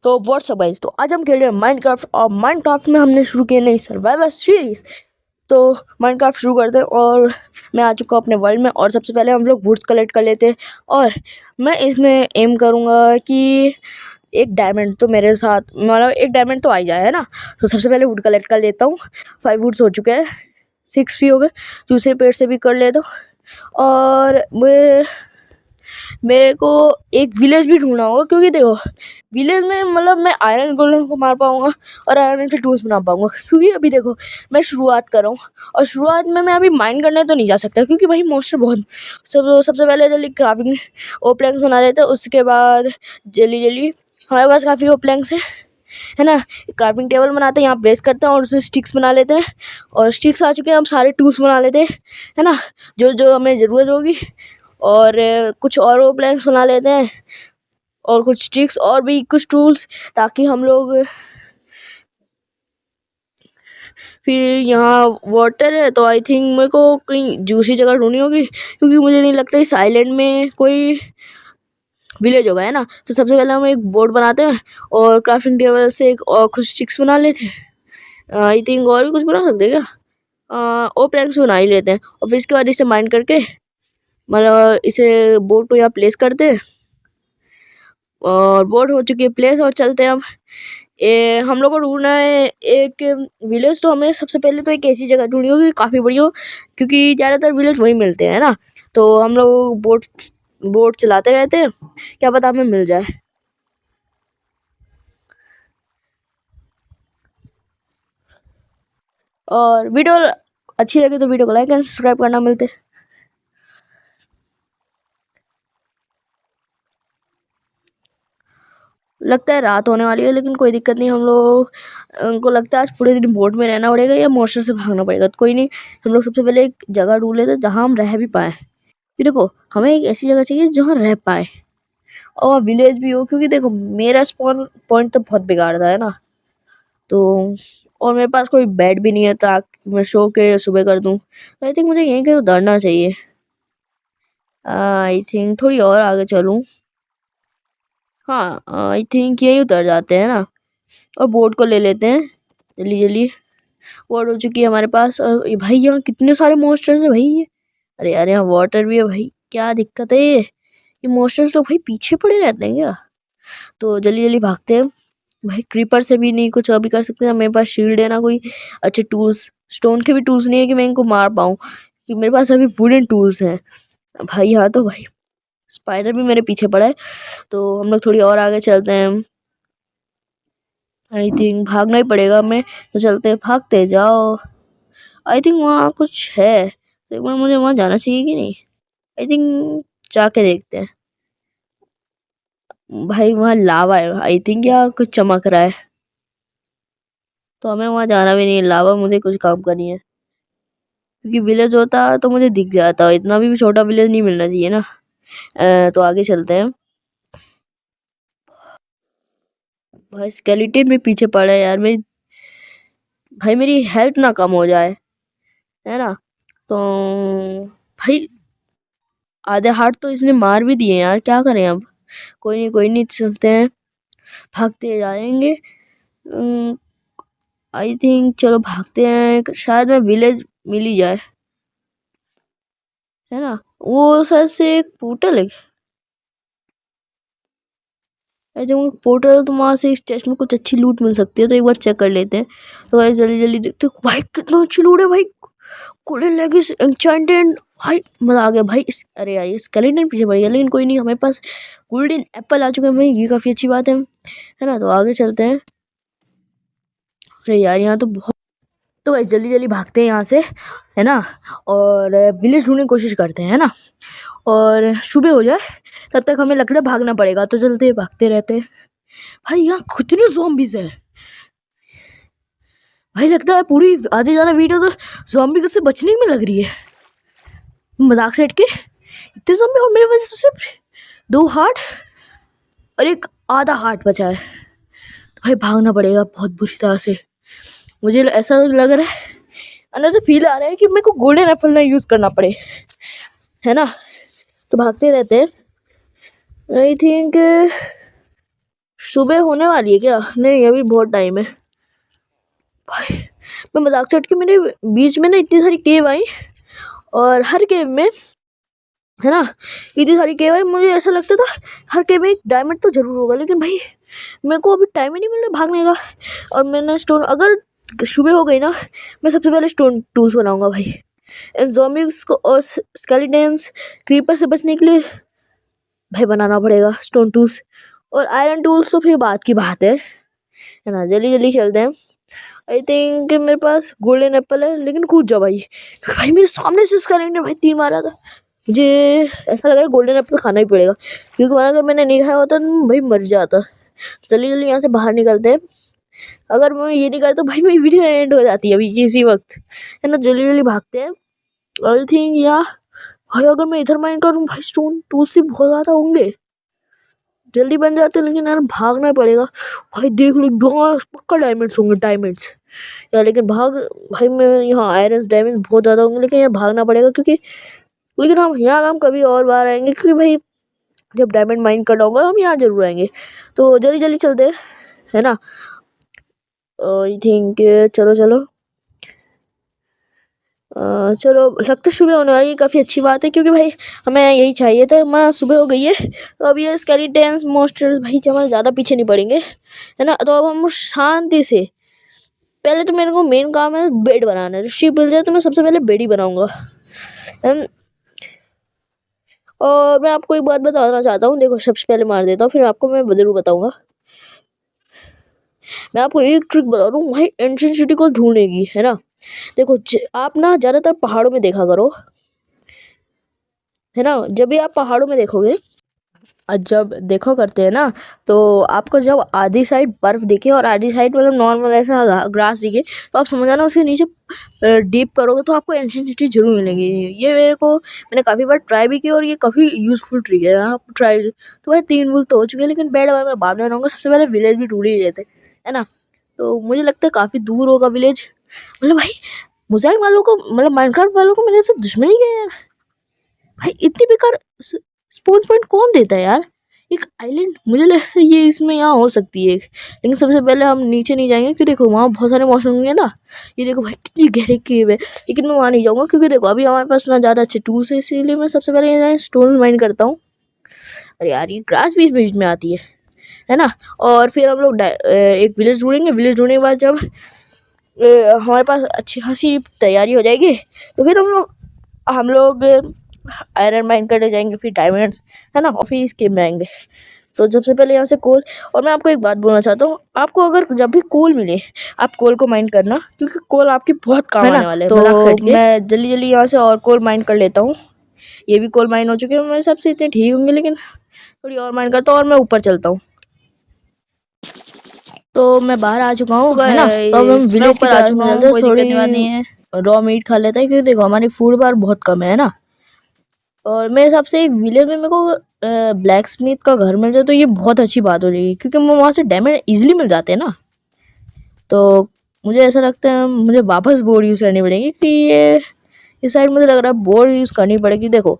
तो WhatsApp guys, तो आज हम खेल रहे हैं माइनक्राफ्ट। और माइनक्राफ्ट में हमने शुरू किया नई सर्वाइवल सीरीज। तो माइनक्राफ्ट शुरू करते हैं और मैं आ चुका हूँ अपने वर्ल्ड में। और सबसे पहले हम लोग वुड्स कलेक्ट कर लेते हैं और मैं इसमें एम करूँगा कि एक डायमंड तो मेरे साथ मतलब एक डायमंड तो आ ही जाए, है ना। तो सबसे पहले वुड कलेक्ट कर लेता हूँ। 5 वुड्स हो चुके हैं, 6 भी हो गए। दूसरे पेड़ से भी कर लेता हूँ। और मेरे को एक विलेज भी ढूंढना होगा, क्योंकि देखो विलेज में मतलब मैं आयरन गोलेम को मार पाऊंगा और आयरन के टूल्स बना पाऊंगा। क्योंकि अभी देखो मैं शुरुआत कर रहा हूँ और शुरुआत में मैं अभी माइन करने तो नहीं जा सकता, क्योंकि भाई मॉन्स्टर बहुत। सबसे पहले जल्दी क्राफ्टिंग ओ प्लैंक्स बना लेते हैं। उसके बाद जल्दी हमारे पास काफ़ी ओ प्लैंक्स है ना। क्राफ्टिंग टेबल बनाते हैं, यहाँ प्लेस करते हैं और उससे स्टिक्स बना लेते हैं। और स्टिक्स आ चुके हैं, हम सारे टूल्स बना लेते हैं, है ना, जो जो हमें ज़रूरत होगी। और कुछ और वो प्लैंक्स बना लेते हैं और कुछ स्टिक्स और भी कुछ टूल्स, ताकि हम लोग फिर यहाँ वाटर है तो आई थिंक मेरे को कहीं दूसरी जगह ढूंढनी होगी, क्योंकि मुझे नहीं लगता इस आइलैंड में कोई विलेज होगा, है ना। तो सबसे पहले हम एक बोर्ड बनाते हैं और क्राफ्टिंग टेबल से एक और कुछ स्टिक्स बना लेते हैं। आई थिंक और भी कुछ बना सकते हैं क्या, ओ प्लैंक्स बना ही लेते हैं। और फिर इसके बाद इसे माइंड करके मतलब इसे बोर्ड को यहाँ प्लेस करते हैं। और बोर्ड हो चुकी है प्लेस और चलते हैं अब। हम लोग को ढूंढना है एक विलेज। तो हमें सबसे पहले तो एक ऐसी जगह ढूंढनी होगी काफ़ी बड़ी हो, क्योंकि ज़्यादातर विलेज वहीं मिलते हैं ना। तो हम लोग बोट चलाते रहते हैं, क्या पता हमें मिल जाए। और वीडियो अच्छी लगे तो वीडियो को लाइक एंड सब्सक्राइब करना। मिलते हैं। लगता है रात होने वाली है, लेकिन कोई दिक्कत नहीं। हम लोग को लगता है आज पूरे दिन बोट में रहना पड़ेगा या मॉन्स्टर से भागना पड़ेगा, तो कोई नहीं। हम लोग सबसे पहले एक जगह ढूंढ लेते हैं जहाँ हम रह भी पाएँ। कि देखो हमें एक ऐसी जगह चाहिए जहाँ रह पाए और विलेज भी हो, क्योंकि देखो मेरा स्पॉन पॉइंट तो बहुत बेकार था, है ना। तो और मेरे पास कोई बेड भी नहीं है ताकि मैं सो के सुबह कर दूँ। तो आई थिंक मुझे यहीं कहीं उतरना चाहिए। आई थिंक थोड़ी और आगे चलूँ। हाँ, आई थिंक यहीं उतर जाते हैं ना। और बोट को ले लेते हैं जल्दी। बोट हो चुकी है हमारे पास। और भाई यहाँ कितने सारे मॉन्स्टर्स है भाई ये। अरे यार यहाँ वाटर भी है भाई, क्या दिक्कत है ये मॉन्स्टर्स लोग भाई पीछे पड़े रहते हैं क्या। तो जल्दी भागते हैं भाई। क्रीपर से भी नहीं कुछ अभी कर सकते हैं, मेरे पास शील्ड है ना कोई अच्छे टूल्स। स्टोन के भी टूल्स नहीं है कि मैं इनको मार पाऊँ, कि मेरे पास अभी वुडन टूल्स हैं भाई। यहाँ तो भाई स्पाइडर भी मेरे पीछे पड़ा है। तो हम लोग थोड़ी और आगे चलते हैं। आई थिंक भागना ही पड़ेगा हमें, तो चलते हैं, भागते जाओ। आई थिंक वहाँ कुछ है, तो एक बार मुझे वहाँ जाना चाहिए कि नहीं। आई थिंक जाके देखते हैं। भाई वहाँ लावा है आई थिंक, या कुछ चमक रहा है, तो हमें वहाँ जाना भी नहीं है। लावा मुझे कुछ काम का नहीं है, क्योंकि विलेज होता तो मुझे दिख जाता। इतना भी छोटा विलेज नहीं मिलना चाहिए ना। तो आगे चलते हैं। भाई स्केलेटन भी पीछे पड़ा है यार। मेरी हेल्थ ना कम हो जाए, है ना। तो भाई आधे हार्ट तो इसने मार भी दिए यार, क्या करें अब। कोई नहीं चलते हैं, भागते जाएंगे। आई थिंक चलो भागते हैं, शायद मैं विलेज मिल ही जाए, है ना। वो शायद से एक पोर्टल है। आई थिंक पोर्टल, तो वहाँ से इस टेस्ट में कुछ अच्छी लूट मिल सकती है, तो एक बार चेक कर लेते हैं। तो भाई जल्दी देखते हैं। भाई कितना अच्छी लूट है भाई। गोल्डन लेगिस एन्चेंटेड, भाई मजा आ गया भाई। अरे यार ये स्केलेटन पीछे पड़ गया, लेकिन कोई नहीं, हमारे पास गोल्डन एप्पल आ चुके हैं भाई, ये काफ़ी अच्छी बात है ना। तो आगे चलते हैं। अरे यार यहाँ तो बहुत। तो गाइस जल्दी भागते हैं यहाँ से, है ना। और विलेज ढूंढने की कोशिश करते हैं, है ना। और सुबह हो जाए तब तक हमें लगता है भागना पड़ेगा, तो चलते भागते रहते हैं। भाई यहाँ कितने ज़ॉम्बीज है भाई। लगता है पूरी आधी ज़्यादा वीडियो तो ज़ॉम्बी से बचने में लग रही है, मजाक से हट के। इतने ज़ॉम्बी और मेरे पास तो सिर्फ 2 हार्ट और एक आधा हार्ट बचा है। तो भाई भागना पड़ेगा बहुत बुरी तरह से। मुझे ऐसा लग रहा है, अंदर से फील आ रहा है कि मेरे को गोल्डन एप्पल ना यूज़ करना पड़े, है ना। तो भागते रहते हैं। आई थिंक सुबह होने वाली है क्या? नहीं, अभी बहुत टाइम है भाई। मैं मजाक से हट के मेरे बीच में ना इतनी सारी केव आई, और हर केव में, है ना, इतनी सारी केव आई, मुझे ऐसा लगता था हर केव में एक डायमंड तो जरूर होगा, लेकिन भाई मेरे को अभी टाइम ही नहीं मिल रहा भागने का। और मैंने स्टोन, अगर सुबह हो गई ना, मैं सबसे पहले स्टोन टूल्स बनाऊंगा भाई। इन zombies को और स्केलेटन्स क्रीपर से बचने के लिए भाई बनाना पड़ेगा स्टोन टूल्स। और आयरन टूल्स तो फिर बात की बात है ना। जल्दी जल्दी चलते हैं। आई थिंक मेरे पास गोल्डन एप्पल है, लेकिन कूद जाओ भाई, क्योंकि भाई मेरे सामने से स्केलेटन ने भाई 3 मारा था। मुझे ऐसा लग रहा है गोल्डन एप्पल खाना ही पड़ेगा, क्योंकि वरना अगर मैंने नहीं खाया होता तो भाई मर जाता। जल्दी जल्दी यहाँ से बाहर निकलते हैं। अगर मैं ये नहीं करता भाई मेरी वीडियो एंड हो जाती है अभी इसी वक्त, है ना। जल्दी जल्दी भागते हैं। आई थिंक यहाँ भाई अगर मैं इधर माइन करूँ भाई, स्टोन टूल्स से बहुत ज़्यादा होंगे, जल्दी बन जाते, लेकिन यार भागना पड़ेगा भाई। देख लो पक्का डायमंड्स होंगे, डायमंड्स यार। लेकिन भाग भाई, मैं यहाँ आयरन डायमंड बहुत ज़्यादा होंगे, लेकिन यार भागना पड़ेगा, क्योंकि लेकिन हम कभी और बार आएंगे, क्योंकि भाई जब डायमंड माइन कर लाऊंगा हम यहाँ जरूर आएंगे। तो जल्दी जल्दी चलते हैं, है ना। आई थिंक चलो चलो चलो, लगता सुबह होने वाली है, काफ़ी अच्छी बात है, क्योंकि भाई हमें यही चाहिए था। मैं सुबह हो गई है, तो अब ये स्केलेटन्स मॉन्स्टर्स भाई हमारे ज़्यादा पीछे नहीं पड़ेंगे, है ना। तो अब हम शांति से, पहले तो मेरे को मेन काम है बेड बनाना है। शिप मिल जाए तो मैं सबसे पहले बेड ही बनाऊंगा। और मैं आपको एक बात बताना चाहता हूँ, देखो सबसे पहले मार देता हूँ, फिर आपको मैं ज़रूर बताऊंगा। मैं आपको एक ट्रिक बता दूँ भाई, एंशिएंट सिटी को ढूंढने की, है ना। देखो आप ना ज़्यादातर पहाड़ों में देखा करो, है ना। जब भी आप पहाड़ों में देखोगे, जब देखो करते हैं ना, तो आपको जब आधी साइड बर्फ़ दिखे और आधी साइड मतलब नॉर्मल ऐसा ग्रास दिखे, तो आप समझ जाना उसके नीचे डीप करोगे तो आपको एंशिएंट सिटी जरूर मिलेंगी। ये मैंने काफ़ी बार ट्राई भी की, और ये काफ़ी यूज़फुल ट्रिक है। आप ट्राई तो भाई 3 वूल तो हो चुके हैं, लेकिन बेड वाला मैं बाद में रहूँगा। सबसे पहले विलेज भी ढूंढ ही लेते, है ना। तो मुझे लगता है काफ़ी दूर होगा विलेज, मतलब भाई मोज़ाइक वालों को, मतलब माइनक्राफ्ट वालों को मेरे से दुश्मनी है यार। भाई इतनी बेकार स्पॉन पॉइंट कौन देता है यार। एक आइलैंड मुझे लगता है ये इसमें यहाँ हो सकती है, लेकिन सबसे पहले हम नीचे नहीं जाएंगे, क्योंकि देखो वहाँ बहुत सारे मौसम होंगे ना। ये देखो भाई कितनी गहरी केव है, लेकिन मैं वहाँ नहीं जाऊँगा, क्योंकि देखो अभी हमारे पास ना ज़्यादा अच्छे टूल्स है। इसीलिए मैं सबसे पहले यहाँ स्टोन माइन करता हूँ। अरे यार ये ग्रास बीच बीच में आती है ना। और फिर हम लोग एक विलेज ढूंढेंगे। विलेज ढूंढने के बाद जब हमारे पास अच्छी खासी तैयारी हो जाएगी, तो फिर हम लोग आयरन माइन करने जाएंगे, फिर डायमंड्स, है ना, और फिर इसके में आएंगे। तो सबसे पहले यहाँ से कोल। और मैं आपको एक बात बोलना चाहता हूँ, आपको अगर जब भी कोल मिले, आप कोल को माइन करना, क्योंकि कोल आपकी बहुत काम आने वाले हैं। तो मैं जल्दी जल्दी यहाँ से और कोल माइन कर लेता हूँ। ये भी कोल माइन हो चुके हैं, मेरे हिसाब से इतने ठीक होंगे, लेकिन थोड़ी और माइन करता हूँ और मैं ऊपर चलता हूँ। तो मैं बाहर आ चुका हूँ, है ना। तो अब हम विलेज पर आ चुका हूँ, कोई दिक्कत नहीं है। रॉ मीट खा लेते हैं, क्योंकि देखो हमारी फूड बार बहुत कम है ना। और मेरे हिसाब से एक विलेज में मेरे को ब्लैक स्मिथ का घर मिल जाए तो ये बहुत अच्छी बात हो जाएगी, क्योंकि वहाँ से डायमंड ईजिली मिल जाते हैं ना। तो मुझे ऐसा लगता है मुझे वापस बोर्ड यूज़ करनी पड़ेगी, कि ये इस साइड मुझे लग रहा है बोर्ड यूज़ करनी पड़ेगी। देखो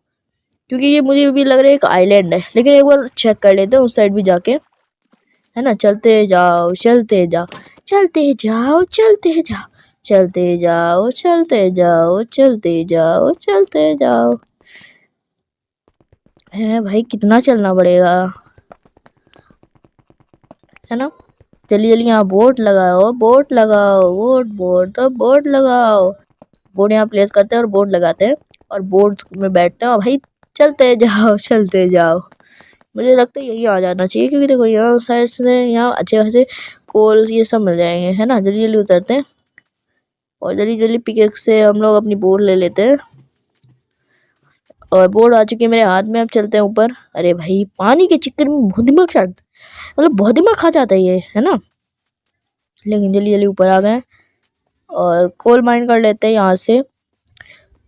क्योंकि ये मुझे भी लग रहा है एक आइलैंड है, लेकिन एक बार चेक कर लेते हैं उस साइड भी जाके, है ना। चलते जाओ चलते जाओ चलते जाओ चलते जाओ चलते जाओ चलते जाओ चलते जाओ चलते जाओ। है भाई कितना चलना पड़ेगा, है ना। जल्दी जल्दी यहाँ बोट लगाओ, बोट लगाओ, बोट बोट तो बोट लगाओ। बोट यहाँ प्लेस करते हैं और बोट लगाते हैं, और बोट में बैठते हैं, और भाई चलते जाओ चलते जाओ। मुझे लगता है यही आ जाना चाहिए, क्योंकि देखो यहाँ साइड से यहाँ अच्छे खासे कोल ये सब मिल जाएंगे, है ना। जल्दी जल्दी उतरते हैं, और जल्दी जल्दी पिकेक्स से हम लोग अपनी बोट ले लेते हैं। और बोट आ चुकी है मेरे हाथ में, अब चलते हैं ऊपर। अरे भाई पानी के चक्कर में बहुत दिमाग मतलब बहुत दिमाग खा जाता है ये, है ना। लेकिन जल्दी जल्दी ऊपर आ गए, और कोल माइन कर लेते हैं यहाँ से।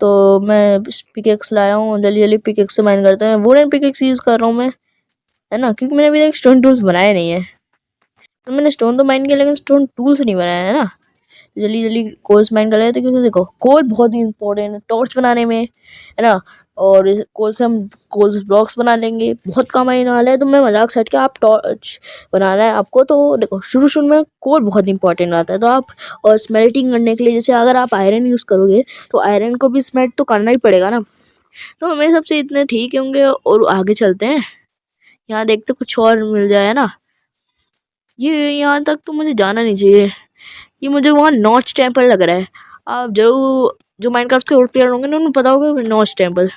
तो मैं पिकेक्स लाया हूँ, जल्दी जल्दी पिकेक्स से माइन करते हैं। वुडन पिकेक्स यूज़ कर रहा हूँ मैं, है ना, क्योंकि मैंने अभी तक स्टोन टूल्स बनाए नहीं है। तो मैंने स्टोन तो माइन किया, लेकिन स्टोन टूल्स नहीं बनाया है ना। जल्दी जल्दी कोल्स माइन कर लेते हैं, क्योंकि देखो कोल बहुत ही इंपॉर्टेंट है टॉर्च बनाने में, है ना। और इस कोल से हम कोल ब्लॉक्स बना लेंगे, बहुत काम आने वाला है। तो मैं मजाक सेट के, आप टॉर्च बनाना है आपको तो देखो, शुरू शुरू में कोल बहुत इंपॉर्टेंट आता है। तो आप और स्मेल्टिंग करने के लिए, जैसे अगर आप आयरन यूज़ करोगे तो आयरन को भी स्मेल्ट तो करना ही पड़ेगा ना। तो मेरे हिसाब से इतने ठीक होंगे और आगे चलते हैं। यहाँ देखते कुछ और मिल जाए, है ना। ये यहाँ तक तो मुझे जाना नहीं चाहिए, ये मुझे वहाँ नॉच टेम्पल लग रहा है। आप जरूर जो माइनक्राफ्ट के ओल्ड प्लेयर होंगे ना, उन्हें पता होगा नॉच टेम्पल,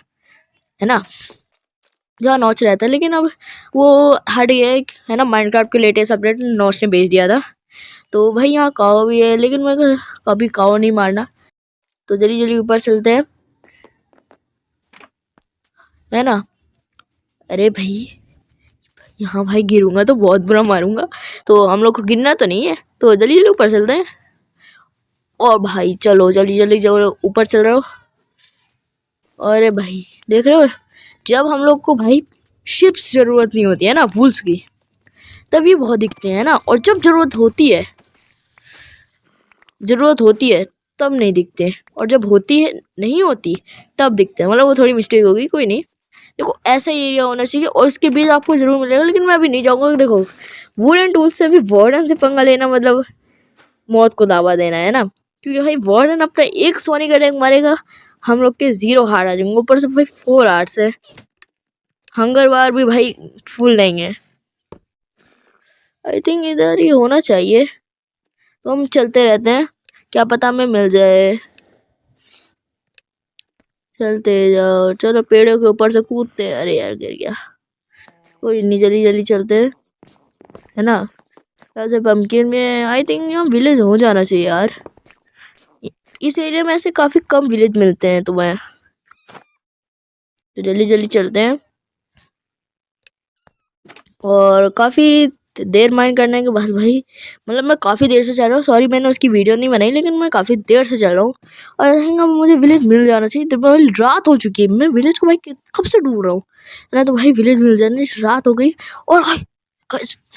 है ना, जहाँ नॉच रहता है। लेकिन अब वो हट गया है ना, माइनक्राफ्ट के लेटेस्ट अपडेट नॉच ने बेच दिया था। तो भाई यहाँ काओ भी है, लेकिन मैं कभी काओ नहीं मारना। तो जल्दी जल्दी ऊपर चलते हैं, है ना। अरे भाई यहाँ भाई गिरूंगा तो बहुत बुरा मारूंगा, तो हम लोग को गिरना तो नहीं है। तो जल्दी जल्दी ऊपर चलते हैं। और भाई चलो जल्दी जल्दी जल्दी ऊपर चल रहे हो। अरे भाई देख रहे हो, जब हम लोग को भाई शिप्स ज़रूरत नहीं होती है ना, वूल्स की, तब ये बहुत दिखते हैं ना। और जब ज़रूरत होती है तब नहीं दिखते, और जब होती है नहीं होती तब दिखते हैं। मतलब वो थोड़ी मिस्टेक होगी, कोई नहीं। देखो ऐसा एरिया होना चाहिए और इसके बीच आपको ज़रूर मिलेगा, लेकिन मैं अभी नहीं जाऊँगा। देखो वुडन टूल्स से भी वार्डन से पंगा लेना मतलब मौत को दावा देना, है ना। क्योंकि भाई वार्डन अपना एक सोनी का टैंक मारेगा, हम लोग के 0 हार्ट आ जाएंगे। ऊपर से भाई 4 हार्ट्स है, हंगर बार भी भाई फुल नहीं है। आई थिंक इधर ही होना चाहिए। तो हम चलते रहते हैं, क्या पता हमें मिल जाए। चलते जाओ, चलो पेड़ों के ऊपर से कूदते हैं। अरे यार गिर गया, कोई नहीं, जल्दी जल्दी चलते हैं, है ना। ऐसे पम्पकिन में आई थिंक यहाँ विलेज हो जाना चाहिए यार। इस एरिया में ऐसे काफ़ी कम विलेज मिलते हैं तुम्हें। तो जल्दी जल्दी चलते हैं। और काफ़ी देर माइंड करने के बाद भाई, मतलब मैं काफ़ी देर से चल रहा हूँ। सॉरी मैंने उसकी वीडियो नहीं बनाई, लेकिन मैं काफ़ी देर से चल रहा हूँ। और आई थिंक अब मुझे विलेज मिल जाना चाहिए। तो भाई रात हो चुकी है, मैं विलेज को भाई कब से ढूंढ रहा हूँ, है ना। तो भाई विलेज मिल जाने, रात हो गई और भाई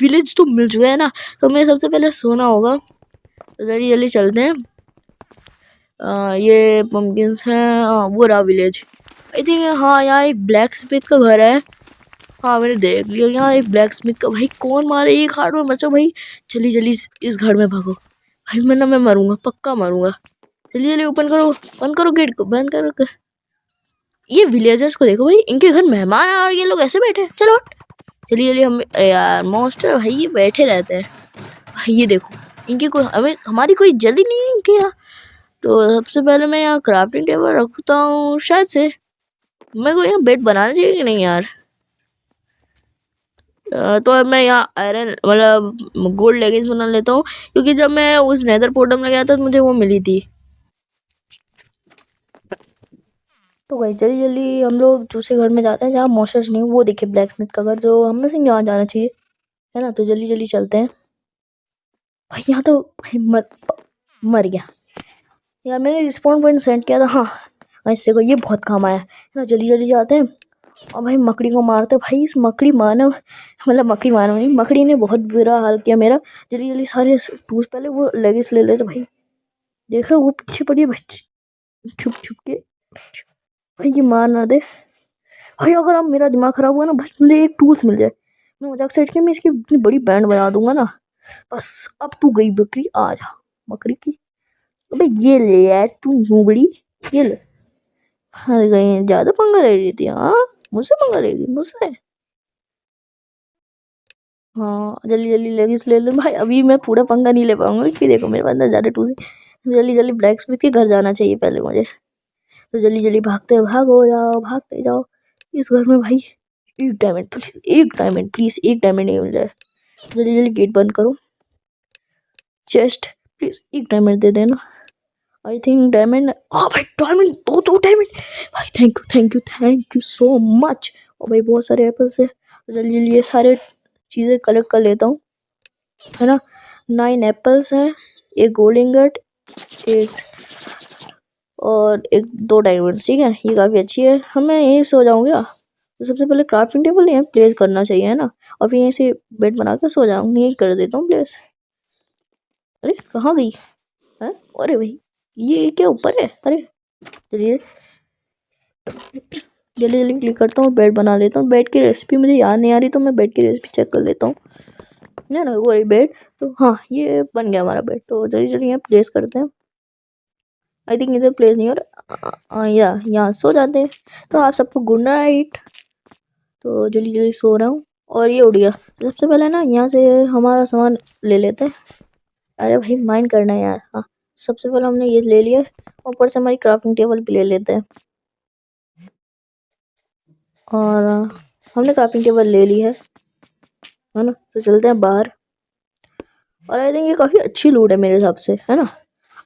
विलेज तो मिल चुका है ना। तो मुझे सबसे पहले सोना होगा। तो जल्दी जल्दी चलते हैं। ये पम्पकिन्स हैं, वो रहा विलेज आई थिंक। हाँ यहाँ एक ब्लैक स्मिथ का घर है। हाँ मैंने देख लिया, यहाँ एक ब्लैक स्मिथ का। भाई कौन मारे, एक हार्ट में बचो भाई। जल्दी जल्दी इस घर में भागो भाई, मैं मरूंगा, पक्का मरूंगा। जल्दी जल्दी ओपन करो, बंद करो गेट को, बंद करो। ये विलेजर्स को देखो भाई, इनके घर मेहमान है और ये लोग ऐसे बैठे। चलो हट। चलिए चलिए, हम यार मॉन्स्टर भाई ये बैठे रहते हैं भाई। ये देखो इनकी कोई हमारी कोई जल्दी नहीं है इनके यहाँ। तो सबसे पहले मैं यहाँ क्राफ्टिंग टेबल रखता हूँ। शायद से मेरे को यहाँ बेड बनाना चाहिए कि नहीं यार। तो अब मैं यहाँ आयरन मतलब गोल्ड लेगिंग्स बना लेता हूँ, क्योंकि जब मैं उस नेदर पोर्टल में गया था तो मुझे वो मिली थी। तो भाई जल्दी जल्दी हम लोग दूसरे घर में जाते हैं जहाँ मॉन्स्टर्स नहीं। वो देखिए ब्लैक स्मिथ का घर, जो हम लोग से यहाँ जाना चाहिए, है ना। तो जल्दी जल्दी चलते हैं। भाई यहाँ तो भाई मर गया यार, मैंने रिस्पॉन्ड पॉइंट सेंड किया था। हाँ इससे को ये बहुत काम आया, है ना। जल्दी जल्दी जाते हैं और भाई मकड़ी को मारते हैं। भाई इस मकड़ी मानव, मतलब मकड़ी मानव नहीं, मकड़ी ने बहुत बुरा हाल किया मेरा। जल्दी जल्दी सारे टूल्स पहले वो लेगिस ले लेते भाई। देख रहे हो वो पीछे पड़ी है भाई, छुप छुप के। भाई ये मार ना दे भाई। अगर अब मेरा दिमाग खराब हुआ ना, बस मुझे एक टूल्स मिल जाए, मैं मजाक सेट के मैं इसकी इतनी बड़ी बैंड बना दूंगा ना। बस अब तू गई बकरी, आ जा बकरी की। अबे ये ले यार तू नूबड़ी, ये ले। हर गई, ज्यादा पंगा ले रही थी। हाँ मुझसे पंगा ले रही, मुझसे। हाँ जल्दी जल्दी लेगिस ले लो भाई, अभी मैं पूरा पंगा नहीं ले पाऊंगा क्योंकि देखो मेरे पास ज़्यादा टूल्स है। जल्दी जल्दी ब्लैक स्मिथ के घर जाना चाहिए पहले मुझे। तो जल्दी जल्दी भागते भागो जाओ, भागते जाओ। इस घर में भाई एक डायमंड प्लीज, एक डायमंड प्लीज, एक डायमंड नहीं मिल जाए। जल्दी जल्दी गेट बंद करो। चेस्ट प्लीज, एक डायमंड दे देना। आई थिंक डायमंड, हाँ भाई डायमंड, दो डायमंड भाई। Thank you so much. और भाई बहुत सारे एप्पल्स है। तो जल्दी जल्दी ये सारे चीज़ें कलेक्ट कर लेता हूँ, है ना। 9 एप्पल्स हैं, एक गोल्ड इंगट, एक और एक 2 डायमंड्स, ठीक है। ये काफ़ी अच्छी है, हमें यहीं सो जाऊँगी। तो सबसे पहले क्राफ्टिंग टेबल यहाँ प्लेस करना चाहिए, है ना। और फिर यहीं से बेड बना कर सो जाऊँगी, यहीं कर देता हूँ प्लेस। अरे कहाँ गई है, अरे भाई ये क्या ऊपर है, अरे चलिए। जल्दी जल्दी क्लिक करता हूँ, बेड बना लेता हूँ। बेड की रेसिपी मुझे याद नहीं आ रही, तो मैं बेड की रेसिपी चेक कर लेता हूँ। है ना, वही बेड। तो हाँ, ये बन गया हमारा बेड। तो जल्दी जल्दी यहाँ प्लेस करते हैं। आई थिंक इधर प्लेस नहीं हो रहा, या यहाँ सो जाते हैं। तो आप सबको गुड नाइट। तो जल्दी जल्दी सो रहा हूँ और ये उड़ गया। तो सबसे पहले ना यहाँ से हमारा सामान ले लेते हैं। अरे भाई, माइंड करना है यार। हाँ, सबसे पहले हमने ये ले लिया। ऊपर से हमारी क्राफ्टिंग टेबल भी ले लेते हैं। और हमने क्राफ्टिंग टेबल ले ली है ना। तो चलते हैं बाहर। और आई थिंक ये काफ़ी अच्छी लूट है मेरे हिसाब से, है ना।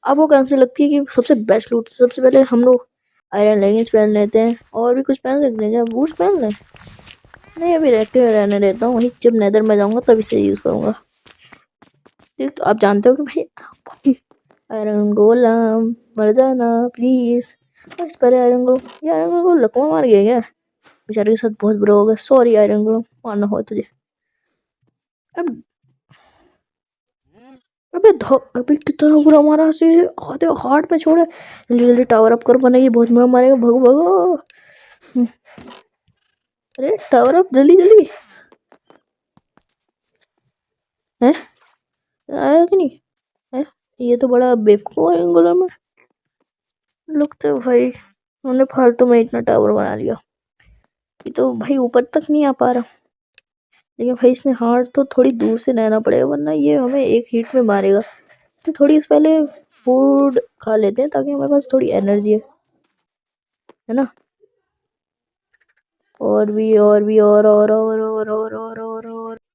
आपको कौन सी लगती है कि सबसे बेस्ट लूट? सबसे पहले हम लोग आयरन लेगिंग्स पहन लेते हैं, और भी कुछ पहन सकते हैं क्या? बूट्स पहन लें? नहीं, अभी रहने देता हूँ। वहीं जब नेदर में जाऊँगा तब इसे यूज़ करूँगा। तो आप जानते हो कि भाई आयरन गोलम मर जाना प्लीज़। बस पहले आयरन गोलम, ये आयरन गोलम को लकवा मार गया क्या? बेचारे के साथ बहुत बुरा हो गया। सॉरी आयरन गोलम, मारना हो तुझे। अब अबे कितना बुरा मारा से, आधे हार्ट में छोड़े। जल्दी जल्दी टावर अप कर, बना ये बहुत बुरा मारेगा। भगो भगो। अरे टावर अप जल्दी जल्दी। है आया कि नहीं? है, ये तो बड़ा बेवकूफ है एंगुलर में। लगता है भाई हमने फालतू में इतना टावर बना लिया। ये तो भाई ऊपर तक नहीं आ पा रहा। लेकिन भाई इसने हार्ट तो थोड़ी दूर से रहना पड़ेगा, वरना ये हमें एक हीट में मारेगा। तो थोड़ी इस पहले फूड खा लेते हैं ताकि हमारे पास थोड़ी एनर्जी है ना। और भी और भी और